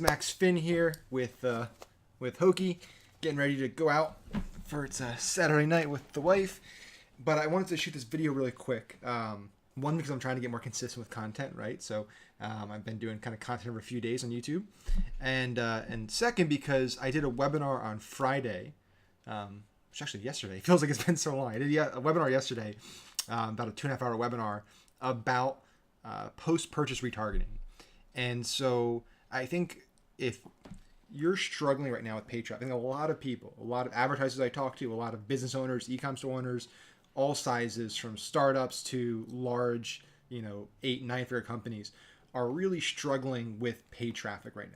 Max Finn here with Hokie, getting ready to go out for its Saturday night with the wife. But I wanted to shoot this video really quick. One, because I'm trying to get more consistent with content, right? So I've been doing kind of content over a few days on YouTube, and second, because I did a webinar on Friday, which actually yesterday. It feels like it's been so long. I did a webinar yesterday, about a 2.5 hour webinar about post-purchase retargeting, and so I think if you're struggling right now with paid traffic, I think a lot of people, a lot of advertisers I talk to, a lot of business owners, e-com store owners, all sizes from startups to large, 8-9 figure companies are really struggling with paid traffic right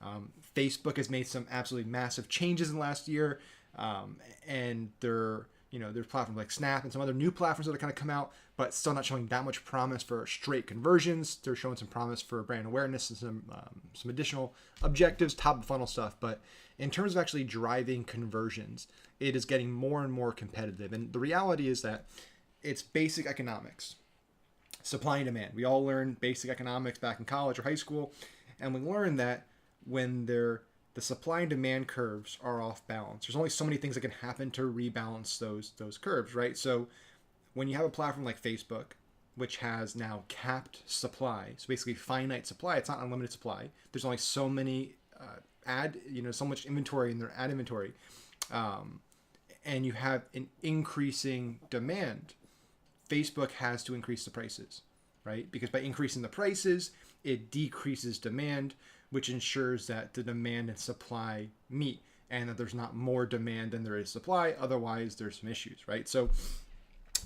now. Facebook has made some absolutely massive changes in the last year, and there's platforms like Snap and some other new platforms that are kind of come out, but still not showing that much promise for straight conversions. They're showing some promise for brand awareness and some additional objectives, top of funnel stuff. But in terms of actually driving conversions, it is getting more and more competitive. And the reality is that it's basic economics, supply and demand. We all learned basic economics back in college or high school, and we learned that when the supply and demand curves are off balance, there's only so many things that can happen to rebalance those curves, right? So when you have a platform like Facebook, which has now capped supply, so basically finite supply, it's not unlimited supply. There's only so many so much inventory in their ad inventory, and you have an increasing demand. Facebook has to increase the prices, right? Because by increasing the prices, it decreases demand, which ensures that the demand and supply meet and that there's not more demand than there is supply. Otherwise, there's some issues, right? So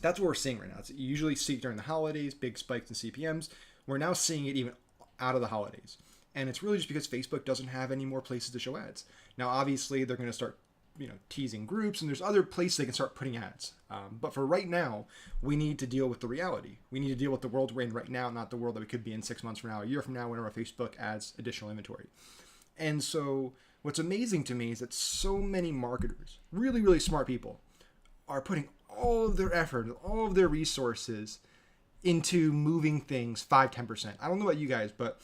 that's what we're seeing right now. It's usually see during the holidays, big spikes in CPMs. We're now seeing it even out of the holidays. And it's really just because Facebook doesn't have any more places to show ads. Now, obviously, they're going to start teasing groups, and there's other places they can start putting ads. But for right now, we need to deal with the reality. We need to deal with the world we're in right now, not the world that we could be in 6 months from now, a year from now, whenever Facebook adds additional inventory. And so what's amazing to me is that so many marketers, really, really smart people, are putting all of their effort, all of their resources into moving things 5-10%. I don't know about you guys, but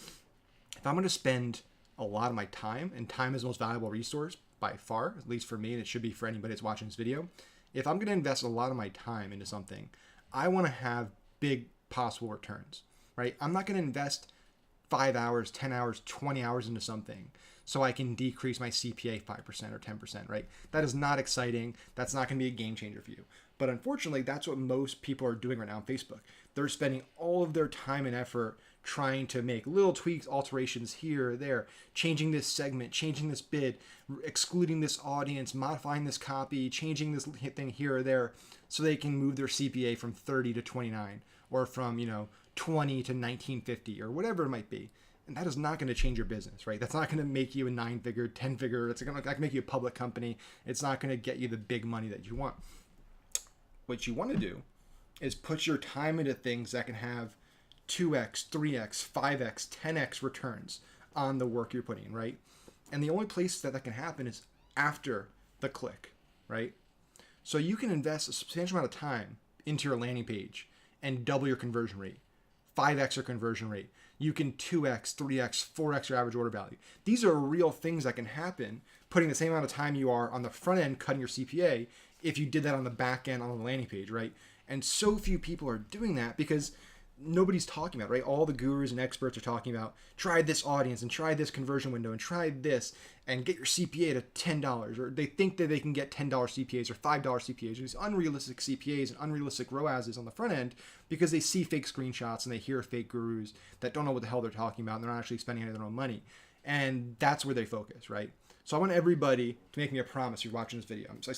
if I'm going to spend a lot of my time, and time is the most valuable resource by far, at least for me, and it should be for anybody that's watching this video. If I'm going to invest a lot of my time into something, I want to have big possible returns, right? I'm not going to invest 5 hours, 10 hours, 20 hours into something so I can decrease my CPA 5% or 10%, right? That is not exciting. That's not going to be a game changer for you. But unfortunately, that's what most people are doing right now on Facebook. They're spending all of their time and effort trying to make little tweaks, alterations here or there, changing this segment, changing this bid, excluding this audience, modifying this copy, changing this thing here or there, so they can move their CPA from 30 to 29 or from 20 to 1950 or whatever it might be. And that is not going to change your business, right? That's not going to make you a 9-figure, 10-figure. It's not going to make you a public company. It's not going to get you the big money that you want. What you want to do is put your time into things that can have 2x, 3x, 5x, 10x returns on the work you're putting in, right? And the only place that can happen is after the click, right? So you can invest a substantial amount of time into your landing page and double your conversion rate, 5x your conversion rate. You can 2x, 3x, 4x your average order value. These are real things that can happen putting the same amount of time you are on the front end cutting your CPA if you did that on the back end on the landing page, right? And so few people are doing that because nobody's talking about it, right? All the gurus and experts are talking about try this audience and try this conversion window and try this and get your CPA to $10, or they think that they can get $10 CPAs or $5 CPAs, or these unrealistic CPAs and unrealistic ROASs on the front end because they see fake screenshots and they hear fake gurus that don't know what the hell they're talking about and they're not actually spending any of their own money. And that's where they focus, right? So I want everybody to make me a promise. You're watching this video. So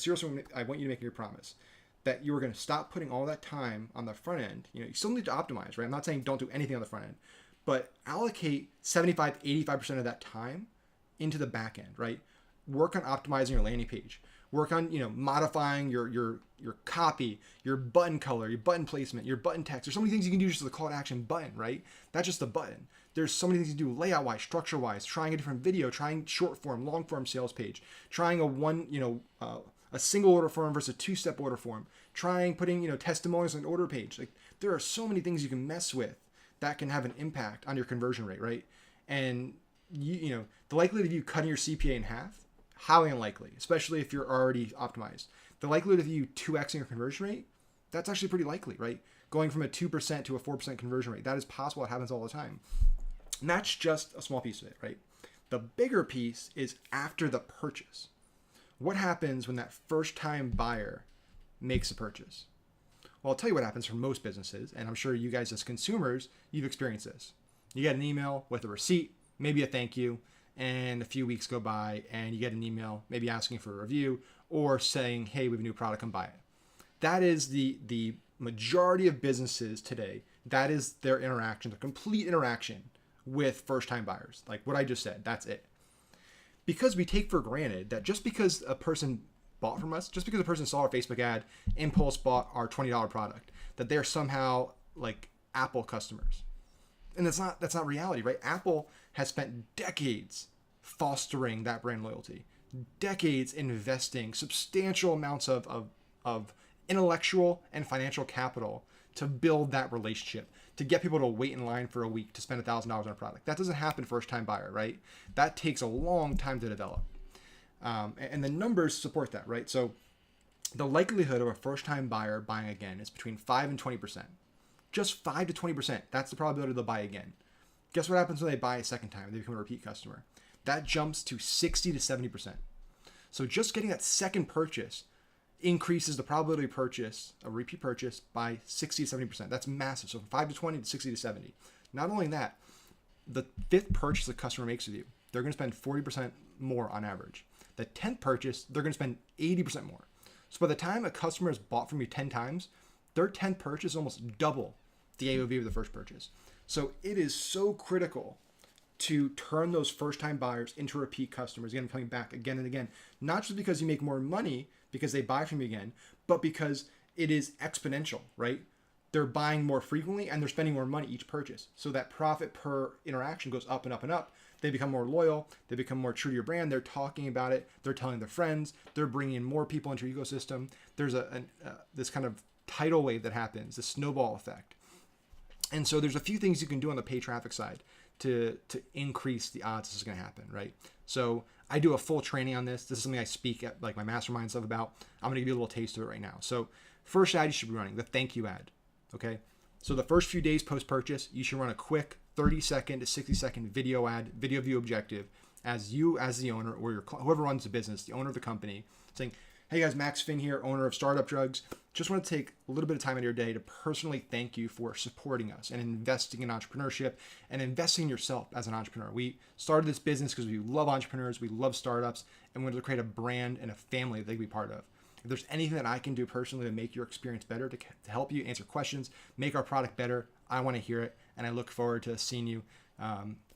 I want you to make me a promise that you are going to stop putting all that time on the front end. You still need to optimize, right? I'm not saying don't do anything on the front end, but allocate 75, 85% of that time into the back end, right? Work on optimizing your landing page. Work on, modifying your copy, your button color, your button placement, your button text. There's so many things you can do just with the call to action button, right? That's just the button. There's so many things you can do layout-wise, structure-wise, trying a different video, trying short form, long form sales page, trying a single order form versus a 2-step order form, trying putting testimonials on an order page. Like, there are so many things you can mess with that can have an impact on your conversion rate, right? And the likelihood of you cutting your CPA in half, highly unlikely, especially if you're already optimized. The likelihood of you 2xing your conversion rate, that's actually pretty likely, right? Going from a 2% to a 4% conversion rate, that is possible. It happens all the time. And that's just a small piece of it, right? The bigger piece is after the purchase. What happens when that first time buyer makes a purchase? Well, I'll tell you what happens for most businesses, and I'm sure you guys as consumers, you've experienced this. You get an email with a receipt, maybe a thank you, and a few weeks go by and you get an email maybe asking for a review or saying, hey, we have a new product, come buy it. That is the majority of businesses today. That is their interaction, their complete interaction with first-time buyers. Like what I just said, that's it. Because we take for granted that just because a person bought from us, just because a person saw our Facebook ad, impulse bought our $20 product, that they're somehow like Apple customers. And that's not reality, right? Apple has spent decades fostering that brand loyalty, decades investing substantial amounts of intellectual and financial capital to build that relationship, to get people to wait in line for a week to spend $1,000 on a product. That doesn't happen first time buyer, right? That takes a long time to develop. And the numbers support that, right? So the likelihood of a first time buyer buying again is between 5 and 20%. Just 5 to 20%. That's the probability they'll buy again. Guess what happens when they buy a second time? They become a repeat customer. That jumps to 60 to 70%. So just getting that second purchase increases the probability of purchase, a repeat purchase, by 60 to 70%. That's massive. So from 5 to 20 to 60 to 70. Not only that, the fifth purchase the customer makes with you, they're going to spend 40% more on average. The 10th purchase, they're going to spend 80% more. So by the time a customer has bought from you 10 times, their 10th purchase is almost double the AOV of the first purchase. So it is so critical to turn those first-time buyers into repeat customers, again, coming back again and again, not just because you make more money because they buy from you again, but because it is exponential, right? They're buying more frequently and they're spending more money each purchase. So that profit per interaction goes up and up and up. They become more loyal. They become more true to your brand. They're talking about it. They're telling their friends. They're bringing in more people into your ecosystem. There's this kind of tidal wave that happens, the snowball effect. And so there's a few things you can do on the paid traffic side to increase the odds this is going to happen, right? So I do a full training on this. This is something I speak at like my mastermind stuff about. I'm going to give you a little taste of it right now. So first ad you should be running, the thank you ad, okay? So the first few days post-purchase, you should run a quick 30-second to 60-second video ad, video view objective, as you as the owner or whoever runs the business, the owner of the company, saying, hey guys, Max Finn here, owner of Startup Drugs. Just want to take a little bit of time out of your day to personally thank you for supporting us and investing in entrepreneurship and investing in yourself as an entrepreneur. We started this business because we love entrepreneurs, we love startups, and we wanted to create a brand and a family that they can be part of. If there's anything that I can do personally to make your experience better, to help you answer questions, make our product better, I want to hear it, and I look forward to seeing you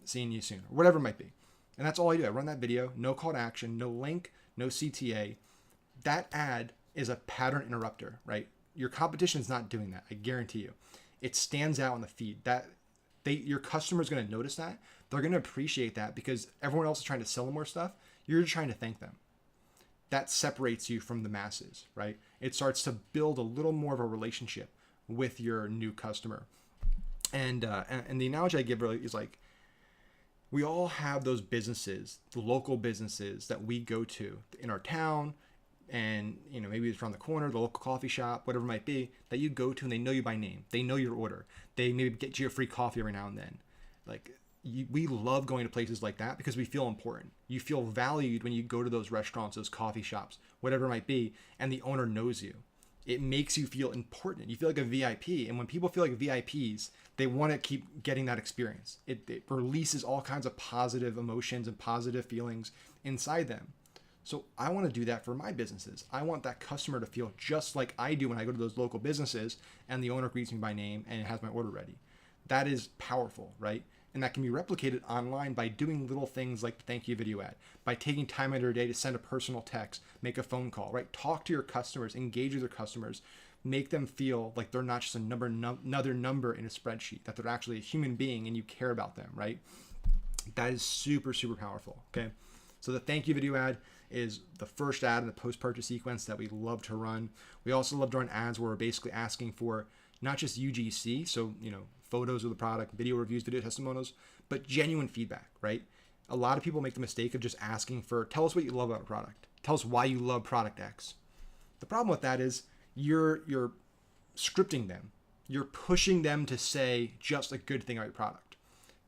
soon, or whatever it might be. And that's all I do. I run that video, no call to action, no link, no CTA. That ad is a pattern interrupter, right? Your competition is not doing that. I guarantee you. It stands out on the feed. Your customer is going to notice that. They're going to appreciate that because everyone else is trying to sell them more stuff. You're just trying to thank them. That separates you from the masses, right? It starts to build a little more of a relationship with your new customer. And the analogy I give really is like, we all have those businesses, the local businesses that we go to in our town, and maybe it's around the corner, the local coffee shop, whatever it might be, that you go to and they know you by name. They know your order. They maybe get you a free coffee every now and then. We love going to places like that because we feel important. You feel valued when you go to those restaurants, those coffee shops, whatever it might be, and the owner knows you. It makes you feel important. You feel like a VIP. And when people feel like VIPs, they want to keep getting that experience. It releases all kinds of positive emotions and positive feelings inside them. So I want to do that for my businesses. I want that customer to feel just like I do when I go to those local businesses and the owner greets me by name and has my order ready. That is powerful, right? And that can be replicated online by doing little things like the thank you video ad, by taking time out of your day to send a personal text, make a phone call, right? Talk to your customers, engage with your customers, make them feel like they're not just another number in a spreadsheet, that they're actually a human being and you care about them, right? That is super, super powerful, okay? So the thank you video ad is the first ad in the post-purchase sequence that we love to run. We also love to run ads where we're basically asking for not just UGC, so photos of the product, video reviews, video testimonials, but genuine feedback, right? A lot of people make the mistake of just asking for, tell us what you love about a product. Tell us why you love product X. The problem with that is you're scripting them. You're pushing them to say just a good thing about your product.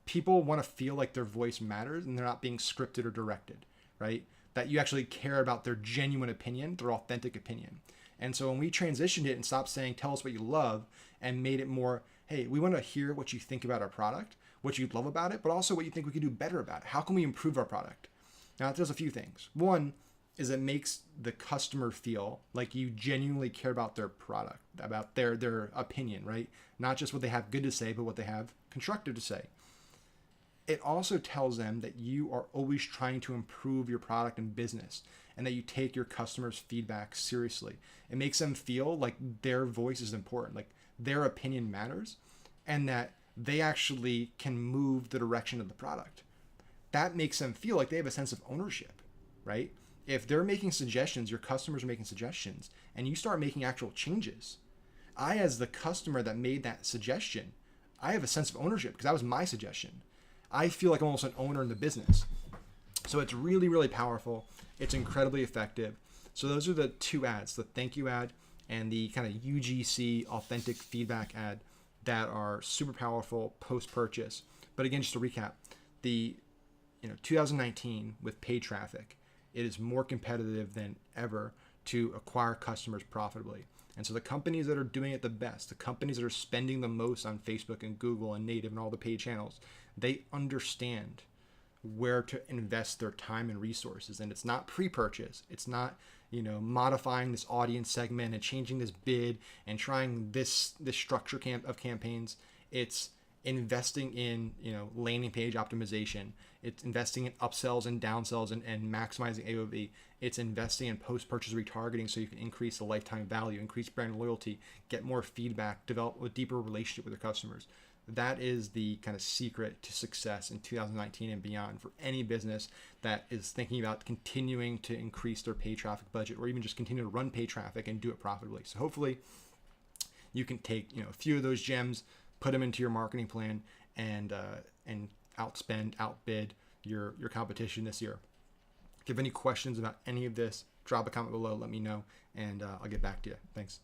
People want to feel like their voice matters and they're not being scripted or directed, right? That you actually care about their genuine opinion, their authentic opinion. And so when we transitioned it and stopped saying, tell us what you love, and made it more, hey, we want to hear what you think about our product, what you love about it, but also what you think we can do better about it. How can we improve our product? Now, it does a few things. One is it makes the customer feel like you genuinely care about their product, about their opinion, right? Not just what they have good to say, but what they have constructive to say. It also tells them that you are always trying to improve your product and business and that you take your customers' feedback seriously. It makes them feel like their voice is important, like their opinion matters, and that they actually can move the direction of the product. That makes them feel like they have a sense of ownership, right? If they're making suggestions, your customers are making suggestions, and you start making actual changes, I, as the customer that made that suggestion, I have a sense of ownership because that was my suggestion. I feel like I'm almost an owner in the business. So it's really, really powerful. It's incredibly effective. So those are the two ads, the thank you ad and the kind of UGC authentic feedback ad, that are super powerful post-purchase. But again, just to recap, the 2019 with paid traffic, it is more competitive than ever to acquire customers profitably. And so the companies that are doing it the best, the companies that are spending the most on Facebook and Google and native and all the paid channels, they understand where to invest their time and resources. And it's not pre-purchase. It's not, modifying this audience segment and changing this bid and trying this structure of campaigns. It's investing in, landing page optimization. It's investing in upsells and downsells and maximizing AOV. It's investing in post-purchase retargeting so you can increase the lifetime value, increase brand loyalty, get more feedback, develop a deeper relationship with your customers. That is the kind of secret to success in 2019 and beyond for any business that is thinking about continuing to increase their paid traffic budget, or even just continue to run paid traffic and do it profitably. So hopefully you can take a few of those gems, put them into your marketing plan, and outspend, outbid your competition this year. If you have any questions about any of this, drop a comment below, let me know, and I'll get back to you. Thanks.